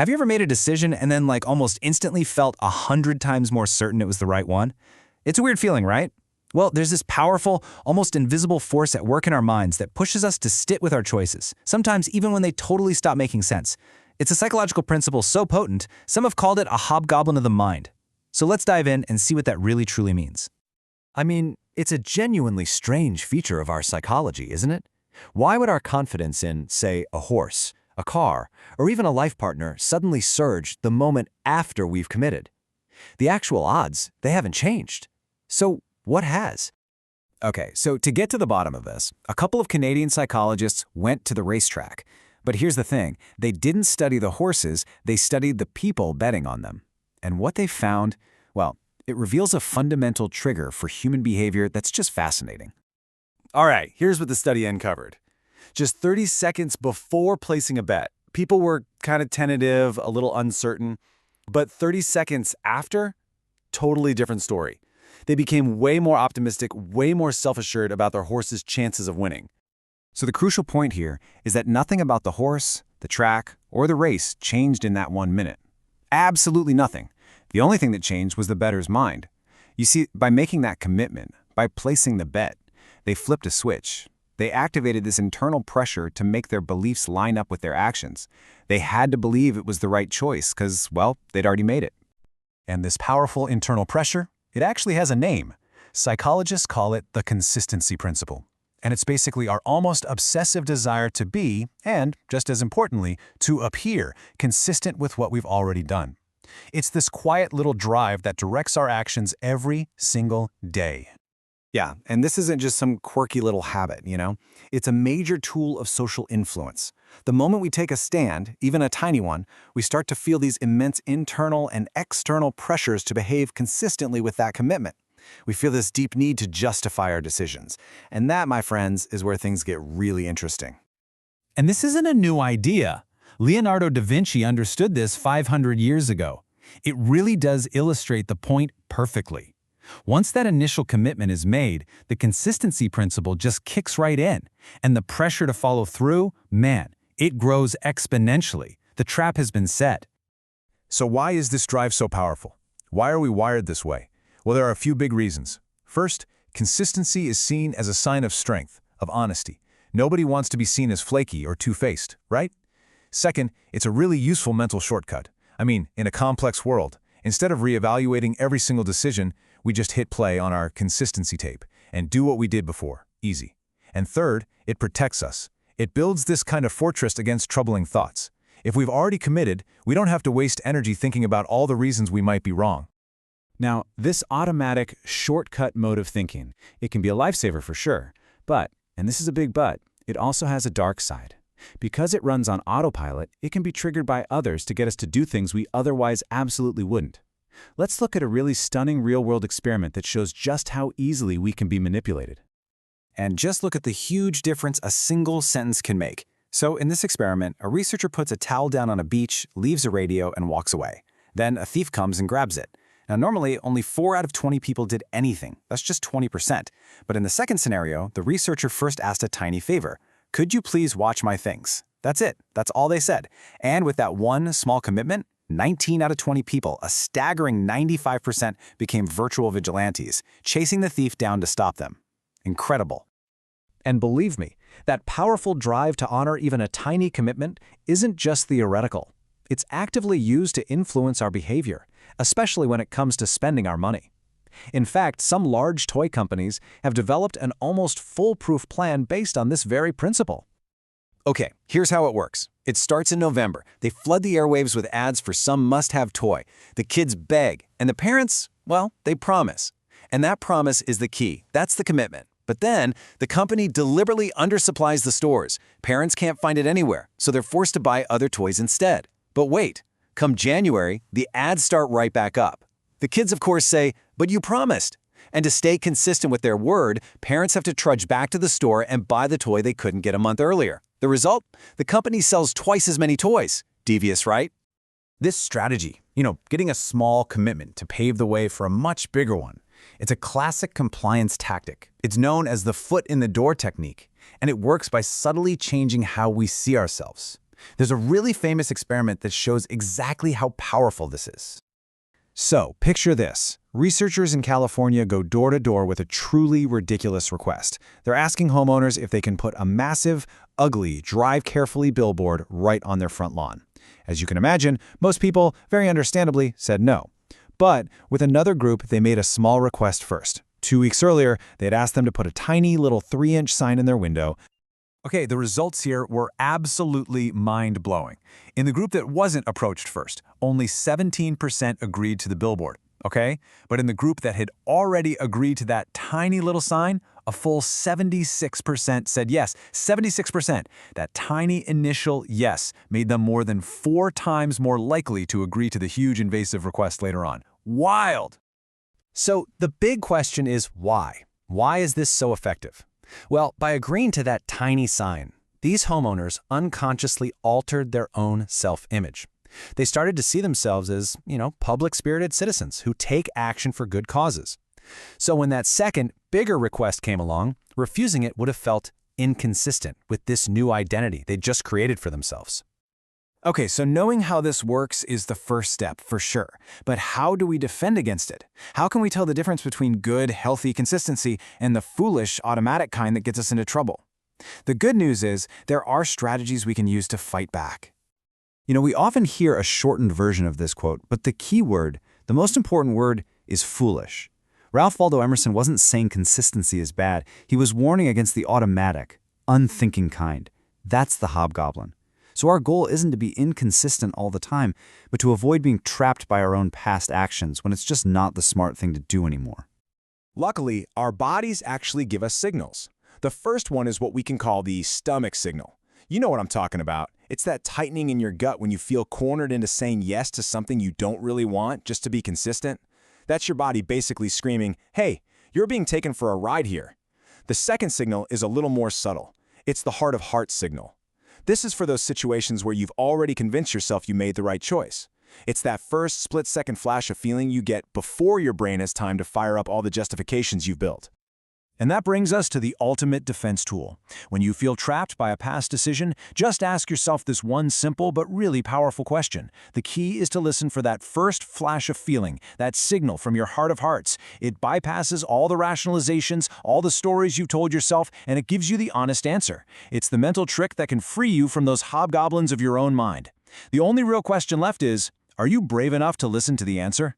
Have you ever made a decision and then almost instantly felt 100 times more certain it was the right one? It's a weird feeling, right? Well, there's this powerful, almost invisible force at work in our minds that pushes us to stick with our choices, sometimes even when they totally stop making sense. It's a psychological principle so potent, some have called it a hobgoblin of the mind. So let's dive in and see what that really truly means. I mean, it's a genuinely strange feature of our psychology, isn't it? Why would our confidence in, say, a horse, a car, or even a life partner suddenly surge the moment after we've committed? The actual odds, they haven't changed. So what has? Okay, so to get to the bottom of this, a couple of Canadian psychologists went to the racetrack. But here's the thing, they didn't study the horses, they studied the people betting on them. And what they found, well, it reveals a fundamental trigger for human behavior that's just fascinating. All right, here's what the study uncovered. Just 30 seconds before placing a bet, people were kind of tentative, a little uncertain. But 30 seconds after, totally different story. They became way more optimistic, way more self-assured about their horse's chances of winning. So the crucial point here is that nothing about the horse, the track, or the race changed in that 1 minute. Absolutely nothing. The only thing that changed was the bettor's mind. You see, by making that commitment, by placing the bet, they flipped a switch. They activated this internal pressure to make their beliefs line up with their actions. They had to believe it was the right choice because, well, they'd already made it. And this powerful internal pressure, it actually has a name. Psychologists call it the consistency principle. And it's basically our almost obsessive desire to be, and, just as importantly, to appear consistent with what we've already done. It's this quiet little drive that directs our actions every single day. Yeah, and this isn't just some quirky little habit, you know? It's a major tool of social influence. The moment we take a stand, even a tiny one, we start to feel these immense internal and external pressures to behave consistently with that commitment. We feel this deep need to justify our decisions. And that, my friends, is where things get really interesting. And this isn't a new idea. Leonardo da Vinci understood this 500 years ago. It really does illustrate the point perfectly. Once that initial commitment is made, the consistency principle just kicks right in. And the pressure to follow through, man, it grows exponentially. The trap has been set. So why is this drive so powerful? Why are we wired this way? Well, there are a few big reasons. First, consistency is seen as a sign of strength, of honesty. Nobody wants to be seen as flaky or two-faced, right? Second, it's a really useful mental shortcut. I mean, in a complex world, instead of reevaluating every single decision, we just hit play on our consistency tape and do what we did before. Easy. And third, it protects us. It builds this kind of fortress against troubling thoughts. If we've already committed, we don't have to waste energy thinking about all the reasons we might be wrong. Now, this automatic, shortcut mode of thinking, it can be a lifesaver for sure, but, and this is a big but, it also has a dark side. Because it runs on autopilot, it can be triggered by others to get us to do things we otherwise absolutely wouldn't. Let's look at a really stunning real-world experiment that shows just how easily we can be manipulated. And just look at the huge difference a single sentence can make. So in this experiment, a researcher puts a towel down on a beach, leaves a radio, and walks away. Then a thief comes and grabs it. Now, normally, only 4 out of 20 people did anything. That's just 20%. But in the second scenario, the researcher first asked a tiny favor. Could you please watch my things? That's it. That's all they said. And with that one small commitment, 19 out of 20 people, a staggering 95%, became virtual vigilantes, chasing the thief down to stop them. Incredible. And believe me, that powerful drive to honor even a tiny commitment isn't just theoretical. It's actively used to influence our behavior, especially when it comes to spending our money. In fact, some large toy companies have developed an almost foolproof plan based on this very principle. Okay, here's how it works. It starts in November. They flood the airwaves with ads for some must-have toy. The kids beg, and the parents, well, they promise. And that promise is the key. That's the commitment. But then, the company deliberately undersupplies the stores. Parents can't find it anywhere, so they're forced to buy other toys instead. But wait, come January, the ads start right back up. The kids, of course, say, "But you promised." And to stay consistent with their word, parents have to trudge back to the store and buy the toy they couldn't get a month earlier. The result? The company sells twice as many toys. Devious, right? This strategy, getting a small commitment to pave the way for a much bigger one, it's a classic compliance tactic. It's known as the foot in the door technique, and it works by subtly changing how we see ourselves. There's a really famous experiment that shows exactly how powerful this is. So, picture this. Researchers in California go door to door with a truly ridiculous request. They're asking homeowners if they can put a massive, ugly, drive carefully billboard right on their front lawn. As you can imagine, most people, very understandably, said no. But with another group, they made a small request first. 2 weeks earlier, they had asked them to put a tiny little 3-inch sign in their window. Okay, the results here were absolutely mind-blowing. In the group that wasn't approached first, only 17% agreed to the billboard, okay? But in the group that had already agreed to that tiny little sign, a full 76% said yes. 76%. That tiny initial yes made them more than 4 times more likely to agree to the huge invasive request later on. Wild! So the big question is why? Why is this so effective? Well, by agreeing to that tiny sign, these homeowners unconsciously altered their own self-image. They started to see themselves as, public-spirited citizens who take action for good causes. So when that second, bigger request came along, refusing it would have felt inconsistent with this new identity they'd just created for themselves. Okay, so knowing how this works is the first step, for sure. But how do we defend against it? How can we tell the difference between good, healthy consistency and the foolish, automatic kind that gets us into trouble? The good news is there are strategies we can use to fight back. We often hear a shortened version of this quote, but the key word, the most important word, is foolish. Ralph Waldo Emerson wasn't saying consistency is bad. He was warning against the automatic, unthinking kind. That's the hobgoblin. So our goal isn't to be inconsistent all the time, but to avoid being trapped by our own past actions when it's just not the smart thing to do anymore. Luckily, our bodies actually give us signals. The first one is what we can call the stomach signal. You know what I'm talking about. It's that tightening in your gut when you feel cornered into saying yes to something you don't really want just to be consistent. That's your body basically screaming, hey, you're being taken for a ride here. The second signal is a little more subtle. It's the heart of heart signal. This is for those situations where you've already convinced yourself you made the right choice. It's that first split-second flash of feeling you get before your brain has time to fire up all the justifications you've built. And that brings us to the ultimate defense tool. When you feel trapped by a past decision, just ask yourself this one simple but really powerful question. The key is to listen for that first flash of feeling, that signal from your heart of hearts. It bypasses all the rationalizations, all the stories you've told yourself, and it gives you the honest answer. It's the mental trick that can free you from those hobgoblins of your own mind. The only real question left is, are you brave enough to listen to the answer?